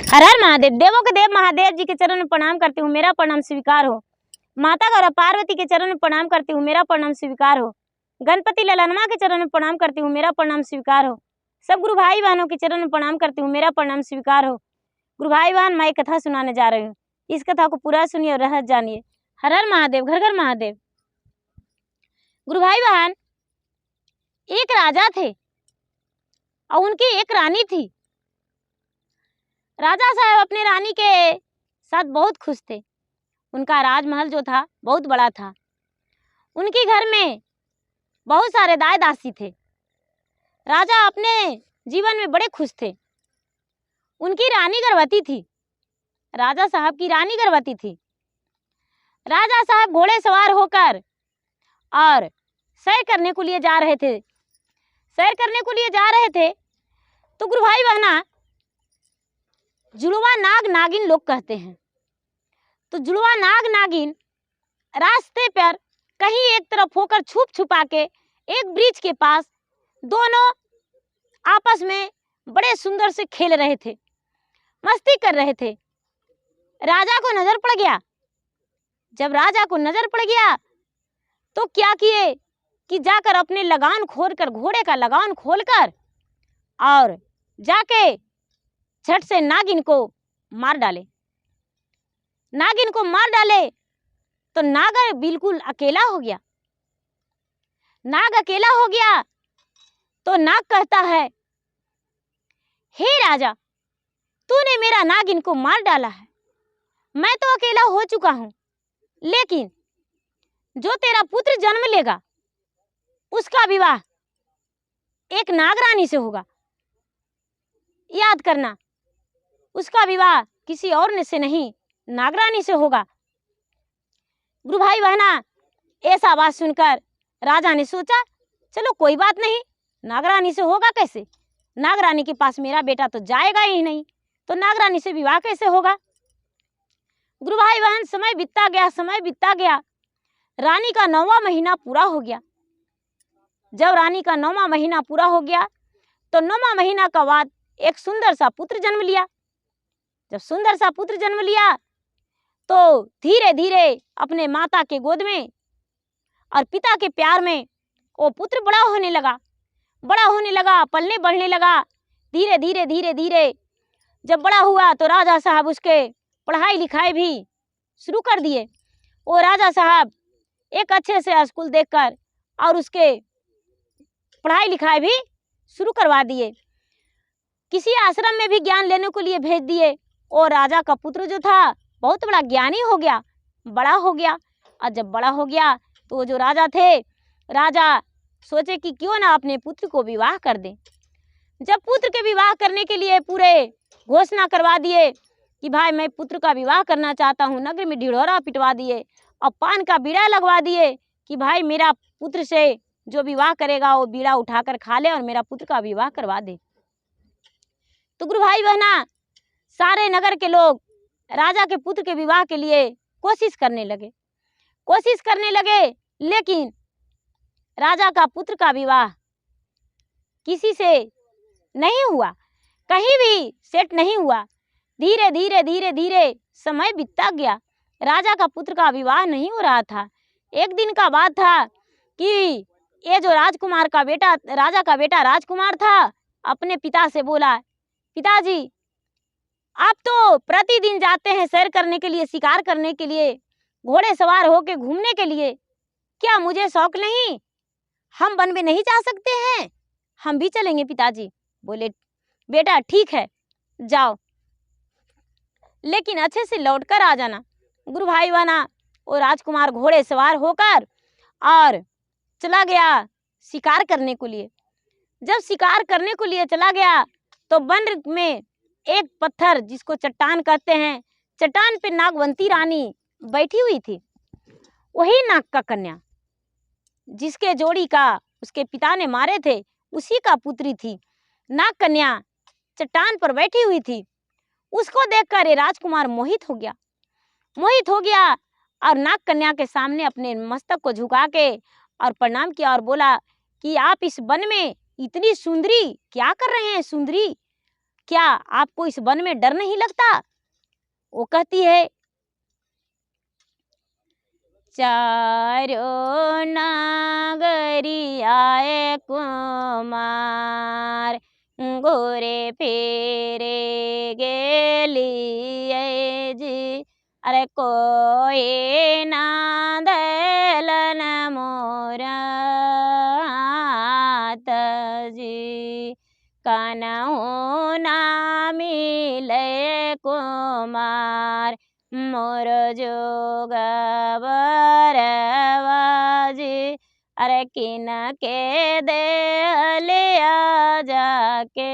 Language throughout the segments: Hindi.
हर हर महादेव। देवों के देव महादेव जी के चरण में प्रणाम करती हूँ, मेरा प्रणाम स्वीकार हो। माता गौरा पार्वती के चरण में प्रणाम करती हूँ, मेरा प्रणाम स्वीकार हो। गणपति ललनमा के चरण में प्रणाम करती हूँ, मेरा प्रणाम स्वीकार हो। सब गुरु भाई बहनों के चरण में प्रणाम करती हूँ, मेरा प्रणाम स्वीकार हो। गुरु भाई बहन, मैं एक कथा सुनाने जा रही हूँ, इस कथा को पूरा सुनिए और रहस्य जानिए। हर हर महादेव, घर घर महादेव। गुरु भाई बहन, एक राजा थे और उनकी एक रानी थी। राजा साहब अपने रानी के साथ बहुत खुश थे। उनका राजमहल जो था बहुत बड़ा था। उनके घर में बहुत सारे दास दासी थे। राजा अपने जीवन में बड़े खुश थे। उनकी रानी गर्भवती थी। राजा साहब की रानी गर्भवती थी। राजा साहब घोड़े सवार होकर और सैर करने को लिए जा रहे थे। सैर करने को लिए जा रहे थे तो गुरु भाई बहना, जुड़वा नाग नागिन लोग कहते हैं। तो जुड़वा नाग नागिन रास्ते पर कहीं एक तरफ होकर छुप छुपा के एक वृक्ष के पास दोनों आपस में बड़े सुंदर से खेल रहे थे, मस्ती कर रहे थे। राजा को नजर पड़ गया। जब राजा को नजर पड़ गया तो क्या किए कि जाकर अपने लगान खोलकर, घोड़े का लगान खोलकर और जाके झट से नागिन को मार डाले। नागिन को मार डाले तो नाग बिल्कुल अकेला हो गया। नाग अकेला हो गया तो नाग कहता है, हे राजा, तूने मेरा नागिन को मार डाला है। मैं तो अकेला हो चुका हूं, लेकिन जो तेरा पुत्र जन्म लेगा उसका विवाह एक नागरानी से होगा। याद करना, उसका विवाह किसी और से नहीं, नागरानी से होगा। गुरु भाई बहना, ऐसा बात सुनकर राजा ने सोचा, चलो कोई बात नहीं, नागरानी से होगा कैसे? नागरानी के पास मेरा बेटा तो जाएगा ही नहीं, तो नागरानी से विवाह कैसे होगा? गुरु भाई बहन, समय बीतता गया, समय बीतता गया। रानी का 9वां महीना पूरा हो गया। जब रानी का 9वां महीना पूरा हो गया तो 9वां महीना का बाद एक सुंदर सा पुत्र जन्म लिया। जब सुंदर सा पुत्र जन्म लिया तो धीरे धीरे अपने माता के गोद में और पिता के प्यार में वो पुत्र बड़ा होने लगा, बड़ा होने लगा, पलने बढ़ने लगा। धीरे धीरे धीरे धीरे जब बड़ा हुआ तो राजा साहब उसके पढ़ाई लिखाई भी शुरू कर दिए। वो राजा साहब एक अच्छे से स्कूल देखकर और उसके पढ़ाई लिखाई भी शुरू करवा दिए। किसी आश्रम में भी ज्ञान लेने को लिए भेज दिए। और राजा का पुत्र जो था बहुत बड़ा ज्ञानी हो गया, बड़ा हो गया। और जब बड़ा हो गया तो वो जो राजा थे, राजा सोचे कि क्यों ना अपने पुत्र को विवाह कर दें। जब पुत्र के विवाह करने के लिए पूरे घोषणा करवा दिए कि भाई मैं पुत्र का विवाह करना चाहता हूँ, नगर में ढिढोरा पिटवा दिए और पान का बीड़ा लगवा दिए कि भाई मेरा पुत्र से जो विवाह करेगा वो बीड़ा उठाकर खा ले और मेरा पुत्र का विवाह करवा दे। तो गुरु भाई बहना, सारे नगर के लोग राजा के पुत्र के विवाह के लिए कोशिश करने लगे, लेकिन राजा का पुत्र का विवाह किसी से नहीं हुआ, कहीं भी सेट नहीं हुआ। धीरे धीरे धीरे धीरे समय बीतता गया, राजा का पुत्र का विवाह नहीं हो रहा था। एक दिन का बात था कि ये जो राजकुमार का बेटा, राजा का बेटा राजकुमार था, अपने पिता से बोला, पिताजी आप तो प्रतिदिन जाते हैं सैर करने के लिए, शिकार करने के लिए, घोड़े सवार होके घूमने के लिए, क्या मुझे शौक नहीं? हम वन में नहीं जा सकते हैं? हम भी चलेंगे पिताजी। बोले, बेटा ठीक है जाओ, लेकिन अच्छे से लौट कर आ जाना। गुरु भाई बहना, वो राजकुमार घोड़े सवार होकर और चला गया शिकार करने को लिए। जब शिकार करने को लिए चला गया तो वन में एक पत्थर, जिसको चट्टान कहते हैं, चट्टान पे नागवंती रानी बैठी हुई थी। वही नाग का कन्या, जिसके जोड़ी का उसके पिता ने मारे थे, उसी का पुत्री थी। नाग कन्या चट्टान पर बैठी हुई थी। उसको देखकर ये राजकुमार मोहित हो गया और नाग कन्या के सामने अपने मस्तक को झुका के और प्रणाम किया और बोला कि आप इस वन में इतनी सुंदरी क्या कर रहे हैं? सुंदरी क्या आपको इस वन में डर नहीं लगता? वो कहती है, चारो नागरी आए कुमार, गोरे फेरे गेली जी, अरे कोई ना दलन मोरा जी, कानहु ना मिले कुमार, मोर जोग बरवाजी, अरे किन के दे लिया जाके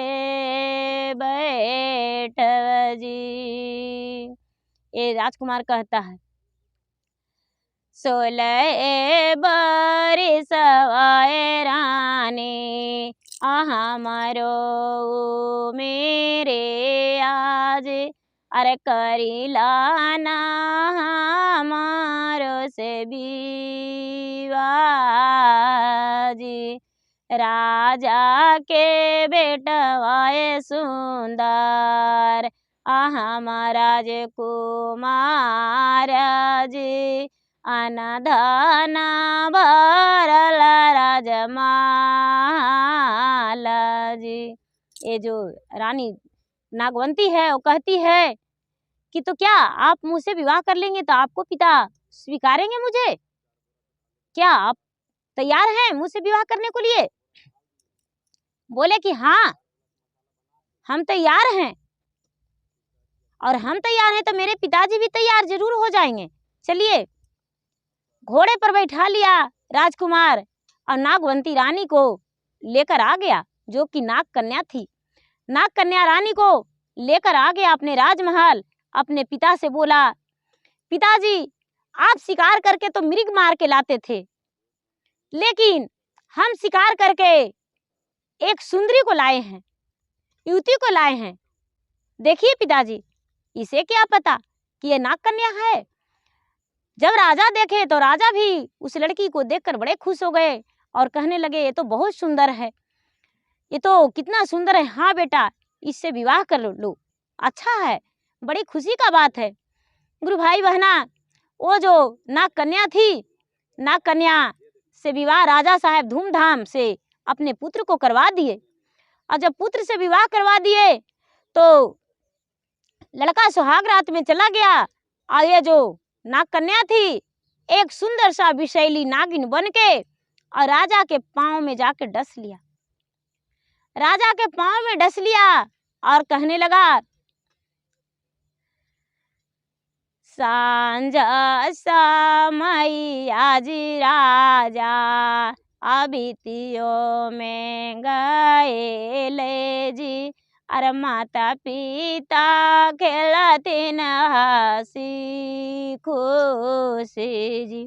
बैठव जी। ये राजकुमार कहता है, 16 बरिस आए रानी, हमारो मेरे आज, अरे करी लाना हमारो से विवाजी, राजा के बेटवाए सुंदर, हमारा जे कुमार जी, अनधना भरल राजमाल जी। ये जो रानी नागवंती है वो कहती है कि तो क्या आप मुझसे विवाह कर लेंगे तो आपको पिता स्वीकारेंगे मुझे? क्या आप तैयार हैं मुझसे विवाह करने को लिए? बोले कि हाँ, हम तैयार हैं, और हम तैयार हैं तो मेरे पिताजी भी तैयार जरूर हो जाएंगे। चलिए, घोड़े पर बैठा लिया राजकुमार और नागवंती रानी को लेकर आ गया, जो कि नाग कन्या थी। नाग कन्या रानी को लेकर आ गया अपने राजमहल। अपने पिता से बोला, पिताजी आप शिकार करके तो मृग मार के लाते थे, लेकिन हम शिकार करके एक सुंदरी को लाए हैं, युवती को लाए हैं। देखिए पिताजी, इसे क्या पता कि ये नाग कन्या है। जब राजा देखे तो राजा भी उस लड़की को देखकर बड़े खुश हो गए और कहने लगे, ये तो बहुत सुंदर है, ये तो कितना सुंदर है। हाँ बेटा, इससे विवाह कर लो, अच्छा है, बड़ी खुशी का बात है। गुरु भाई बहना, वो जो नाग कन्या थी, नाग कन्या से विवाह राजा साहब धूमधाम से अपने पुत्र को करवा दिए। और जब पुत्र से विवाह करवा दिए तो लड़का सुहाग रात में चला गया, और ये जो नाग कन्या थी एक सुंदर सा विषैली नागिन बन के और राजा के पांव में जाके डस लिया। राजा के पांव में डस लिया और कहने लगा, सांझ समय आज राजा अबितियों में गए ले जी, अरे माता पिता खेलते न हंसी खुशी जी,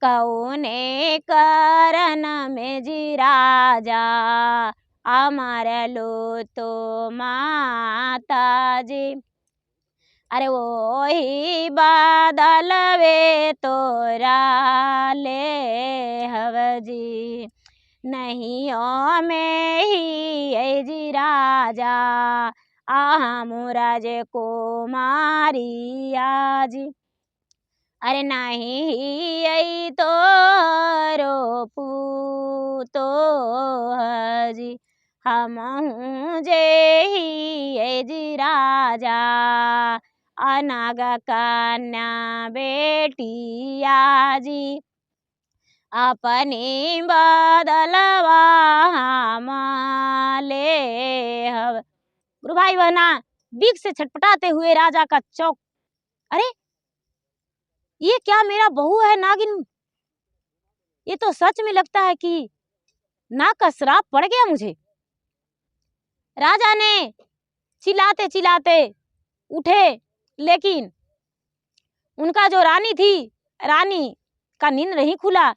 कौने करन में जी राजा अमर लो तो माता जी, अरे वो ही बादल वे तोरा ले हवजी, नहीं ओ में ही जी राजा मुराज को मारिया जी, अरे नहीं आई तो रो पूतो हजी, हम जे ही जी राजा अनाग कन्या बेटिया जी, अपनी बदलवा माले हव। गुरु भाई बहना, बीक से छटपटाते हुए राजा का चौक, अरे ये क्या मेरा बहू है नागिन? ये तो सच में लगता है कि नाग का श्राप पड़ गया मुझे। राजा ने चिल्लाते चिल्लाते उठे, लेकिन उनका जो रानी थी, रानी का नींद नहीं खुला,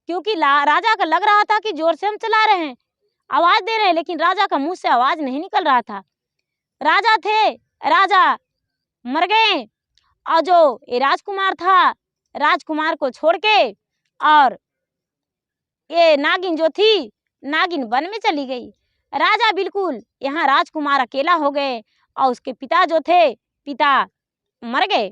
क्योंकि राजा का लग रहा था कि जोर से हम चला रहे हैं, आवाज दे रहे हैं, लेकिन राजा का मुंह से आवाज नहीं निकल रहा था। राजा थे, राजा मर गए, और जो ये राजकुमार था, राजकुमार को छोड़ के और ये नागिन जो थी, नागिन वन में चली गई। राजा बिल्कुल यहाँ राजकुमार अकेला हो गए और उसके पिता जो थे, पिता मर गए।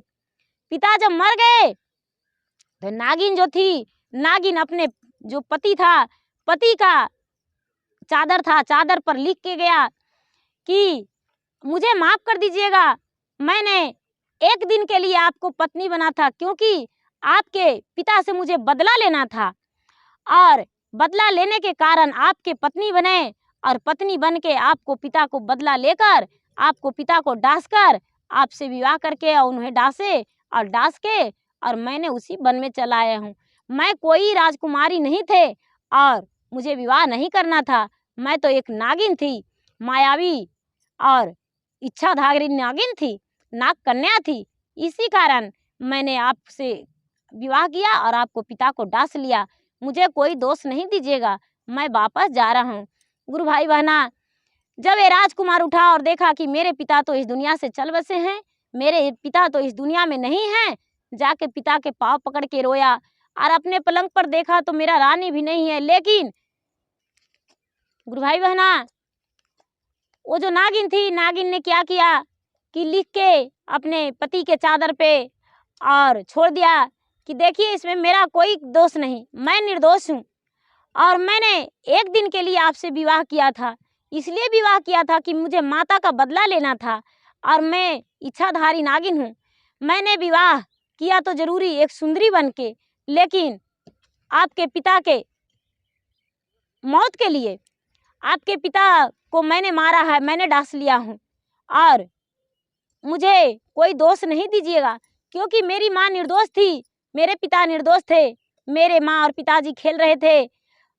पिता जब मर गए तो नागिन जो थी, नागिन अपने जो पति था, पति का चादर था, चादर पर लिख के गया कि मुझे माफ कर दीजिएगा, मैंने एक दिन के लिए आपको पत्नी बना था क्योंकि आपके पिता से मुझे बदला लेना था और बदला लेने के कारण आपके पत्नी बने और पत्नी बन के आपको पिता को बदला लेकर, आपको पिता को डांस कर आपसे विवाह करके और उन्हें डांसे और डांस के और मैंने उसी वन में चला आया हूँ। मैं कोई राजकुमारी नहीं थे और मुझे विवाह नहीं करना था, मैं तो एक नागिन थी, मायावी और इच्छाधारी नागिन थी, नाग कन्या थी। इसी कारण मैंने आपसे विवाह किया और आपको पिता को डांस लिया। मुझे कोई दोष नहीं दीजिएगा, मैं वापस जा रहा हूँ। गुरु भाई बहना, जब ये राजकुमार उठा और देखा कि मेरे पिता तो इस दुनिया से चल बसे हैं, मेरे पिता तो इस दुनिया में नहीं हैं, जाके पिता के पाँव पकड़ के रोया और अपने पलंग पर देखा तो मेरा रानी भी नहीं है। लेकिन गुरु भाई बहना, वो जो नागिन थी, नागिन ने क्या किया कि लिख के अपने पति के चादर पे और छोड़ दिया कि देखिए इसमें मेरा कोई दोष नहीं, मैं निर्दोष हूँ और मैंने एक दिन के लिए आपसे विवाह किया था, इसलिए विवाह किया था कि मुझे माता का बदला लेना था और मैं इच्छाधारी नागिन हूँ। मैंने विवाह किया तो जरूरी एक सुंदरी बन के, लेकिन आपके पिता के मौत के लिए, आपके पिता को मैंने मारा है, मैंने डांस लिया हूँ और मुझे कोई दोष नहीं दीजिएगा क्योंकि मेरी माँ निर्दोष थी, मेरे पिता निर्दोष थे। मेरे माँ और पिताजी खेल रहे थे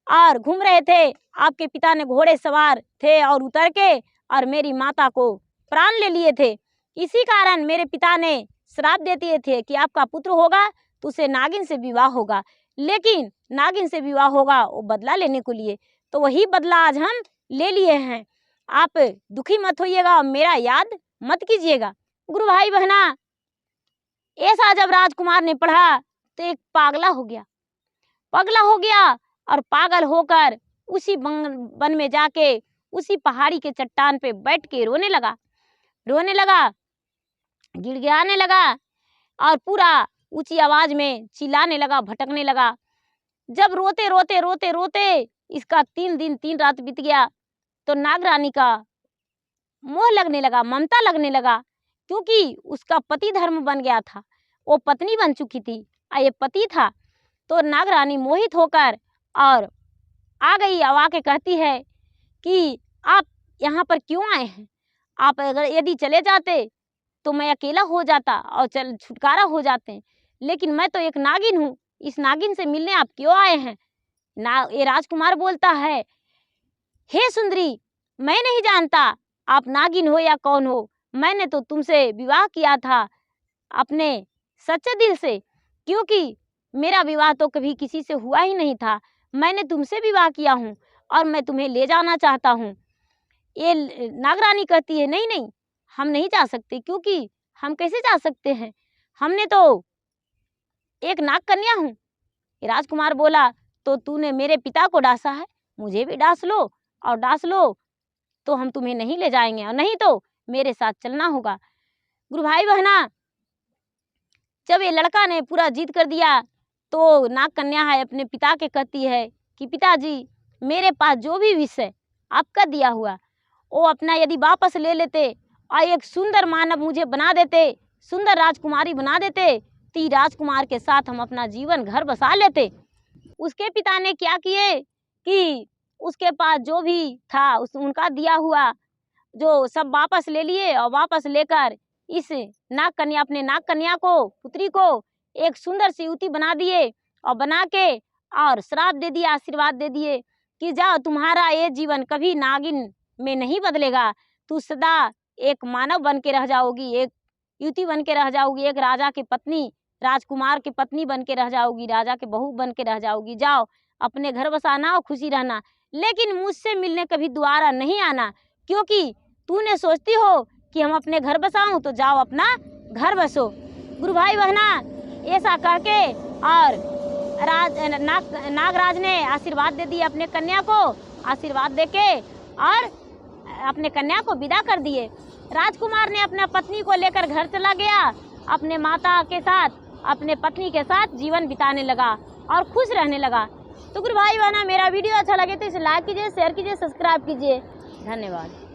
और घूम रहे थे, आपके पिता ने घोड़े सवार थे और उतर के और मेरी माता को प्राण ले लिए थे। इसी कारण मेरे पिता ने श्राप देते थे कि आपका पुत्र होगा तो उसे नागिन से विवाह होगा, लेकिन नागिन से विवाह होगा वो बदला लेने को लिए, तो वही बदला आज हम ले लिए हैं। आप दुखी मत होइएगा और मेरा याद मत कीजिएगा। गुरु भाई बहना, ऐसा जब राजकुमार ने पढ़ा तो एक पगला हो गया और पागल होकर उसी वन में जाके उसी पहाड़ी के चट्टान पे बैठ के रोने लगा, गिड़गिड़ाने लगा और पूरा ऊंची आवाज में चिल्लाने लगा, भटकने लगा। जब रोते इसका 3 दिन 3 रात बीत गया तो नागरानी का मोह लगने लगा, ममता लगने लगा, क्योंकि उसका पति धर्म बन गया था, वो पत्नी बन चुकी थी और ये पति था। तो नागरानी मोहित होकर और आ गई, आके कहती है कि आप यहाँ पर क्यों आए हैं? आप अगर यदि चले जाते तो मैं अकेला हो जाता और छुटकारा हो जाते, लेकिन मैं तो एक नागिन हूँ, इस नागिन से मिलने आप क्यों आए हैं? ये राजकुमार बोलता है, हे सुंदरी, मैं नहीं जानता आप नागिन हो या कौन हो, मैंने तो तुमसे विवाह किया था अपने सच्चे दिल से, क्योंकि मेरा विवाह तो कभी किसी से हुआ ही नहीं था, मैंने तुमसे विवाह किया हूँ और मैं तुम्हें ले जाना चाहता हूँ। ये नागरानी कहती है, नहीं, हम नहीं जा सकते, क्योंकि हम कैसे जा सकते हैं, हमने तो एक नाग कन्या हूँ। राजकुमार बोला, तो तूने मेरे पिता को डांसा है, मुझे भी डांस लो, और डांस लो तो हम तुम्हें नहीं ले जाएंगे, और नहीं तो मेरे साथ चलना होगा। गुरु भाई बहना, जब ये लड़का ने पूरा जिद कर दिया तो नाग कन्या है अपने पिता के कहती है कि पिताजी, मेरे पास जो भी विष है आपका दिया हुआ वो अपना यदि वापस ले लेते और एक सुंदर मानव मुझे बना देते, सुंदर राजकुमारी बना देते, तो राजकुमार के साथ हम अपना जीवन घर बसा लेते। उसके पिता ने क्या किए कि उसके पास जो भी था उनका दिया हुआ जो सब वापस ले लिए और वापस लेकर इस नाग कन्या, अपने नाग कन्या को, पुत्री को एक सुंदर सी युवती बना दिए और बना के और श्राप दे दिया, आशीर्वाद दे दिए कि जाओ, तुम्हारा ये जीवन कभी नागिन में नहीं बदलेगा, तू सदा एक मानव बन के रह जाओगी, एक युवती बन के रह जाओगी, एक राजा की पत्नी, राजकुमार की पत्नी बन के रह जाओगी, राजा के बहू बन के रह जाओगी, जाओ अपने घर बसाना और खुशी रहना, लेकिन मुझसे मिलने कभी दोबारा नहीं आना, क्योंकि तूने सोचती हो कि हम अपने घर बसाऊं, तो जाओ अपना घर बसो। गुरु भाई बहना, ऐसा करके और नागराज ने आशीर्वाद दे दिया अपने कन्या को, आशीर्वाद देके और अपने कन्या को विदा कर दिए। राजकुमार ने अपना पत्नी को लेकर घर चला गया, अपने माता के साथ, अपने पत्नी के साथ जीवन बिताने लगा और खुश रहने लगा। तो गुरु भाई बहना, मेरा वीडियो अच्छा लगे तो इसे लाइक कीजिए, शेयर कीजिए, सब्सक्राइब कीजिए। धन्यवाद।